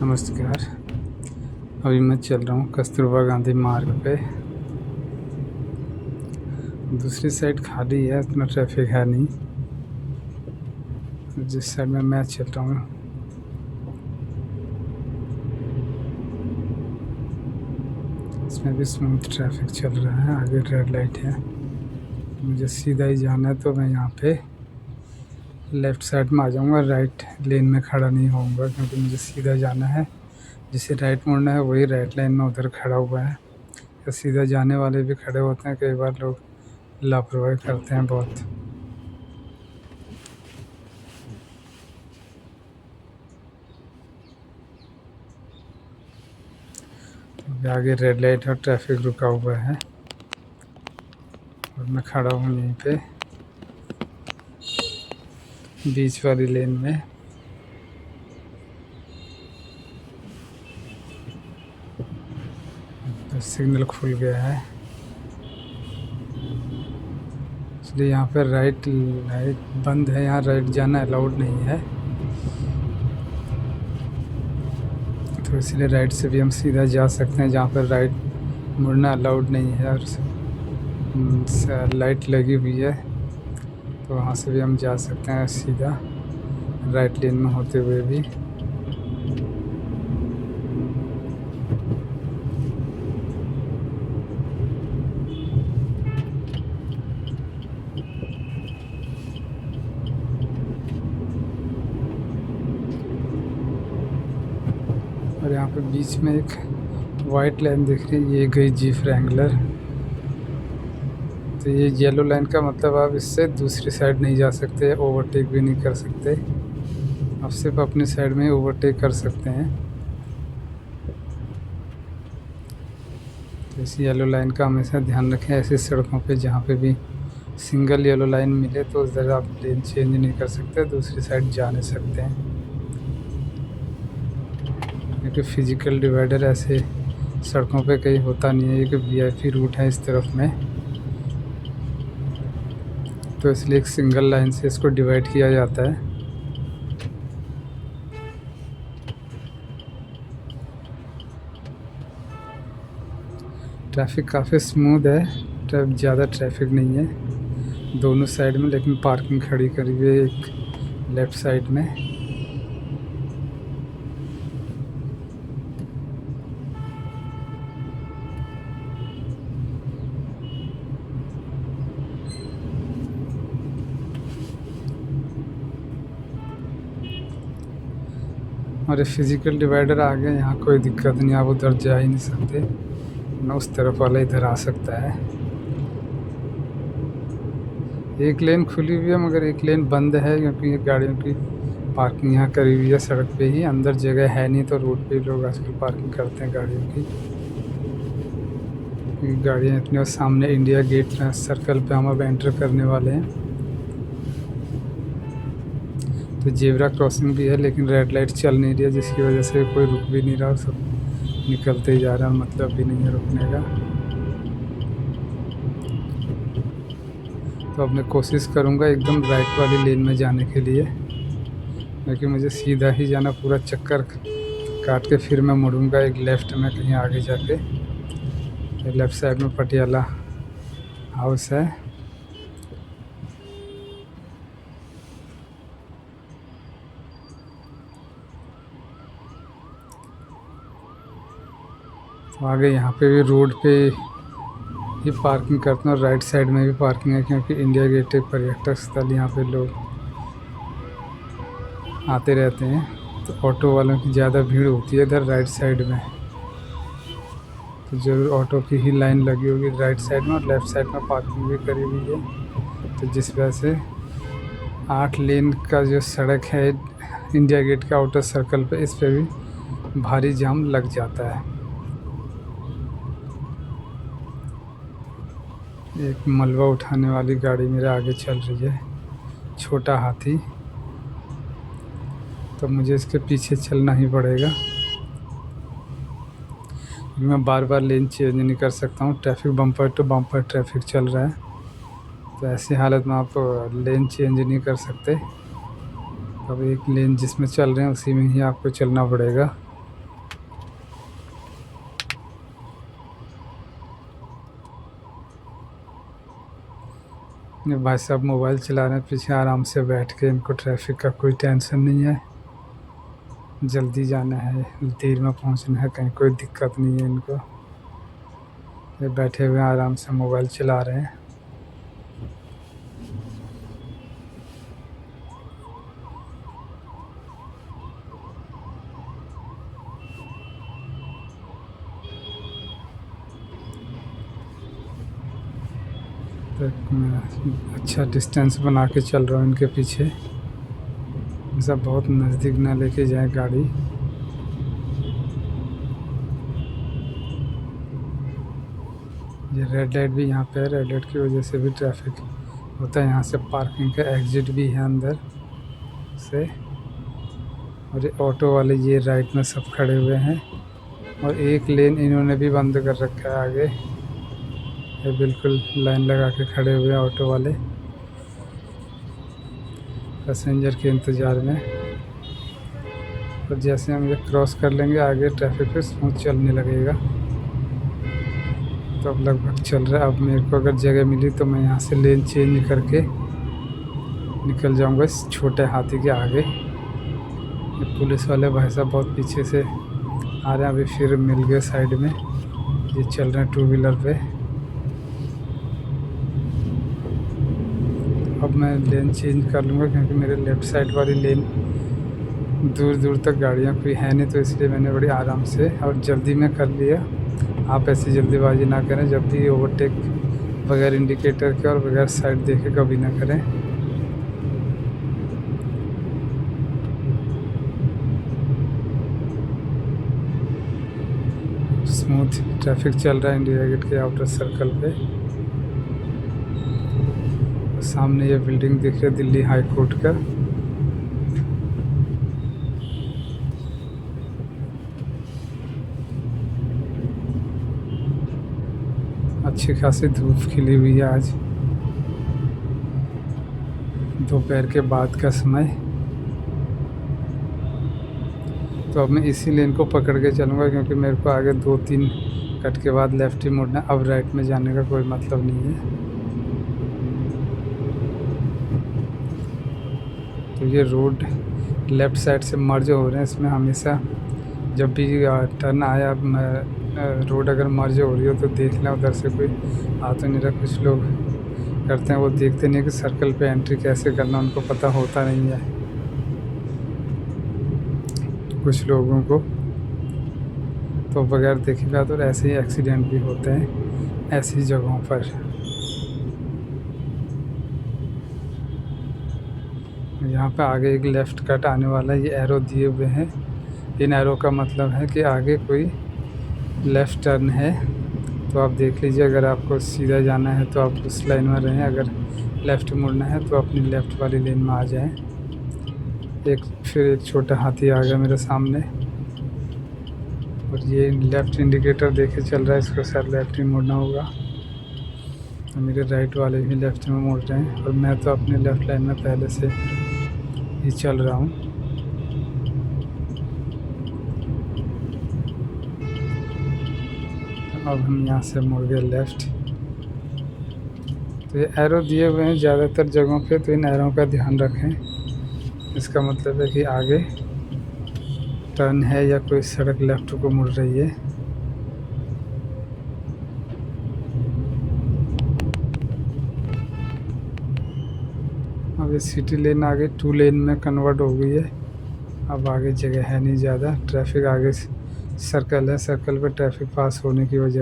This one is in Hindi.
नमस्कार। अभी मैं चल रहा हूँ कस्तूरबा गांधी मार्ग पे। दूसरी साइड खाली है, इतना ट्रैफिक है नहीं। जिस साइड में मैं चल रहा हूँ इसमें भी स्मूथ ट्रैफिक चल रहा है। आगे रेड लाइट है, मुझे सीधा ही जाना है तो मैं यहाँ पे लेफ़्ट साइड में आ जाऊँगा। राइट लेन में खड़ा नहीं होऊंगा क्योंकि मुझे सीधा जाना है। जिसे राइट मुड़ना है वही राइट लाइन में उधर खड़ा हुआ है। तो सीधा जाने वाले भी खड़े होते हैं, कई बार लोग लापरवाही करते हैं बहुत। आगे रेड लाइट और ट्रैफिक रुका हुआ है और मैं खड़ा हूँ यहीं पे बीच वाली लेन में। तो सिग्नल खुल गया है, इसलिए यहाँ पर राइट बंद है। यहाँ राइट जाना अलाउड नहीं है, तो इसलिए राइट से भी हम सीधा जा सकते हैं जहाँ पर राइट मुड़ना अलाउड नहीं है। और लाइट लगी हुई है तो वहाँ से भी हम जा सकते हैं सीधा राइट लेन में होते हुए भी। और यहाँ पे बीच में एक वाइट लाइन दिख रही है, ये गई जीप रैंगलर। तो ये येलो लाइन का मतलब आप इससे दूसरी साइड नहीं जा सकते, ओवरटेक भी नहीं कर सकते। आप सिर्फ अपनी साइड में ही ओवरटेक कर सकते हैं। तो इस येलो लाइन का हमेशा ध्यान रखें। ऐसी सड़कों पे जहाँ पे भी सिंगल येलो लाइन मिले तो उस जगह आप लेन चेंज नहीं कर सकते, दूसरी साइड जा नहीं सकते हैं, क्योंकि फिजिकल डिवाइडर ऐसे सड़कों पे कहीं होता नहीं है। ये कि वीआईपी रूट है इस तरफ में, तो इसलिए एक सिंगल लाइन से इसको डिवाइड किया जाता है। ट्रैफिक काफ़ी स्मूथ है, ज़्यादा ट्रैफिक नहीं है दोनों साइड में, लेकिन पार्किंग खड़ी करी हुई है एक लेफ़्ट साइड में। और ये फिजिकल डिवाइडर आ गया, यहाँ कोई दिक्कत नहीं, आप उधर जा ही नहीं सकते, ना उस तरफ वाला इधर आ सकता है। एक लेन खुली हुई है मगर एक लेन बंद है, क्योंकि गाड़ियों की पार्किंग यहाँ करी हुई है सड़क पे ही। अंदर जगह है नहीं तो रोड पे लोग आजकल पार्किंग करते हैं गाड़ियों की। गाड़ियाँ इतनी, और सामने इंडिया गेट सर्कल पे हम अब एंटर करने वाले हैं। तो जेब्रा क्रॉसिंग भी है लेकिन रेड लाइट चल नहीं रही है, जिसकी वजह से कोई रुक भी नहीं रहा और सब निकलते ही जा रहा है, मतलब भी नहीं है रुकने का। तो अब मैं कोशिश करूँगा एकदम राइट वाली लेन में जाने के लिए, क्योंकि मुझे सीधा ही जाना, पूरा चक्कर काट के फिर मैं मुड़ूँगा एक लेफ़्ट में कहीं आगे जाके। लेफ़्ट साइड में पटियाला हाउस है। तो आगे यहाँ पे भी रोड पे ही पार्किंग करते हैं और राइट साइड में भी पार्किंग है, क्योंकि इंडिया गेट एक पर्यटक स्थल, यहाँ पे लोग आते रहते हैं। तो ऑटो वालों की ज़्यादा भीड़ होती है इधर राइट साइड में, तो ज़रूर ऑटो की ही लाइन लगी होगी राइट साइड में। और लेफ़्ट साइड में पार्किंग भी करी हुई है, तो जिस वजह से 8 लेन का जो सड़क है इंडिया गेट के आउटर सर्कल पे, इस पे भी भारी जाम लग जाता है। एक मलबा उठाने वाली गाड़ी मेरे आगे चल रही है, छोटा हाथी, तो मुझे इसके पीछे चलना ही पड़ेगा। मैं बार बार लेन चेंज नहीं कर सकता हूँ, traffic bumper to bumper traffic चल रहा है, तो ऐसी हालत में आप लेन चेंज नहीं कर सकते। अब एक लेन जिसमें चल रहे हैं उसी में ही आपको चलना पड़ेगा। ये भाई साहब मोबाइल चला रहे हैं पीछे आराम से बैठ के, इनको ट्रैफिक का कोई टेंशन नहीं है, जल्दी जाना है, देर में पहुंचना है, कहीं कोई दिक्कत नहीं है इनको। ये बैठे हुए आराम से मोबाइल चला रहे हैं। तो मैं अच्छा डिस्टेंस बना के चल रहा हूँ इनके पीछे, ऐसा बहुत नज़दीक ना लेके जाए गाड़ी। ये रेड लाइट भी यहाँ पे है, रेड लाइट की वजह से भी ट्रैफिक होता है। यहाँ से पार्किंग का एग्जिट भी है अंदर से। और ये ऑटो वाले ये राइट में सब खड़े हुए हैं, और एक लेन इन्होंने भी बंद कर रखा है आगे। ये बिल्कुल लाइन लगा के खड़े हुए हैं ऑटो वाले पैसेंजर के इंतज़ार में। और जैसे हम ये क्रॉस कर लेंगे आगे ट्रैफिक पे स्मूथ चलने लगेगा। तो अब लगभग चल रहा है। अब मेरे को अगर जगह मिली तो मैं यहाँ से लेन चेंज करके निकल जाऊँगा इस छोटे हाथी के आगे। ये पुलिस वाले भाई साहब बहुत पीछे से आ रहे हैं, अभी फिर मिल गए साइड में। ये चल रहे हैं 2 व्हीलर पे। अब मैं लेन चेंज कर लूँगा क्योंकि मेरे लेफ़्ट साइड वाली लेन दूर दूर तक गाड़ियाँ कोई है नहीं, तो इसलिए मैंने बड़ी आराम से और जल्दी में कर लिया। आप ऐसी जल्दीबाजी ना करें, जब भी ओवरटेक बगैर इंडिकेटर के और बगैर साइड देखे कभी ना करें। स्मूथ ट्रैफिक चल रहा है इंडिया गेट के आउटर सर्कल पे। सामने ये बिल्डिंग दिख रही है दिल्ली हाई कोर्ट का। अच्छी खासी धूप खिली हुई है आज, दोपहर के बाद का समय। तो अब मैं इसी लेन को पकड़ के चलूँगा क्योंकि मेरे को आगे 2-3 कट के बाद लेफ़्ट ही मुड़ना। अब राइट में जाने का कोई मतलब नहीं है। तो ये रोड लेफ़्ट साइड से मर्ज हो रहे हैं। इसमें हमेशा जब भी टर्न आया रोड अगर मर्ज हो रही हो तो देख लें उधर से कोई आ तो नहीं रहा। कुछ लोग करते हैं वो देखते नहीं कि सर्कल पे एंट्री कैसे करना, उनको पता होता नहीं है कुछ लोगों को। तो बगैर देखे बात, और ऐसे ही एक्सीडेंट भी होते हैं ऐसी जगहों पर। यहाँ पे आगे एक लेफ़्ट कट आने वाला है, ये एरो दिए हुए हैं। इन एरो का मतलब है कि आगे कोई लेफ़्ट टर्न है। तो आप देख लीजिए, अगर आपको सीधा जाना है तो आप उस लाइन में रहें, अगर लेफ़्ट मुड़ना है तो अपनी लेफ़्ट वाली लेन में आ जाएं। फिर एक छोटा हाथी आ गया मेरे सामने, और ये लेफ़्ट इंडिकेटर देखे चल रहा है, इसको सर लेफ़्ट ही मुड़ना होगा। तो मेरे राइट वाले भी लेफ़्ट में मुड़ रहे हैं, और मैं तो अपने लेफ़्ट लाइन में पहले से ही चल रहा हूँ। अब हम यहाँ से मुड़ गए लेफ़्ट। तो ये एरो दिए हुए हैं ज़्यादातर जगहों पे, तो इन एरो का ध्यान रखें। इसका मतलब है कि आगे टर्न है या कोई सड़क लेफ़्ट को मुड़ रही है। अब ये सिटी लेन आगे 2 लेन में कन्वर्ट हो गई है। अब आगे जगह है नहीं ज़्यादा, ट्रैफिक आगे सर्कल है, सर्कल पे ट्रैफिक पास होने की वजह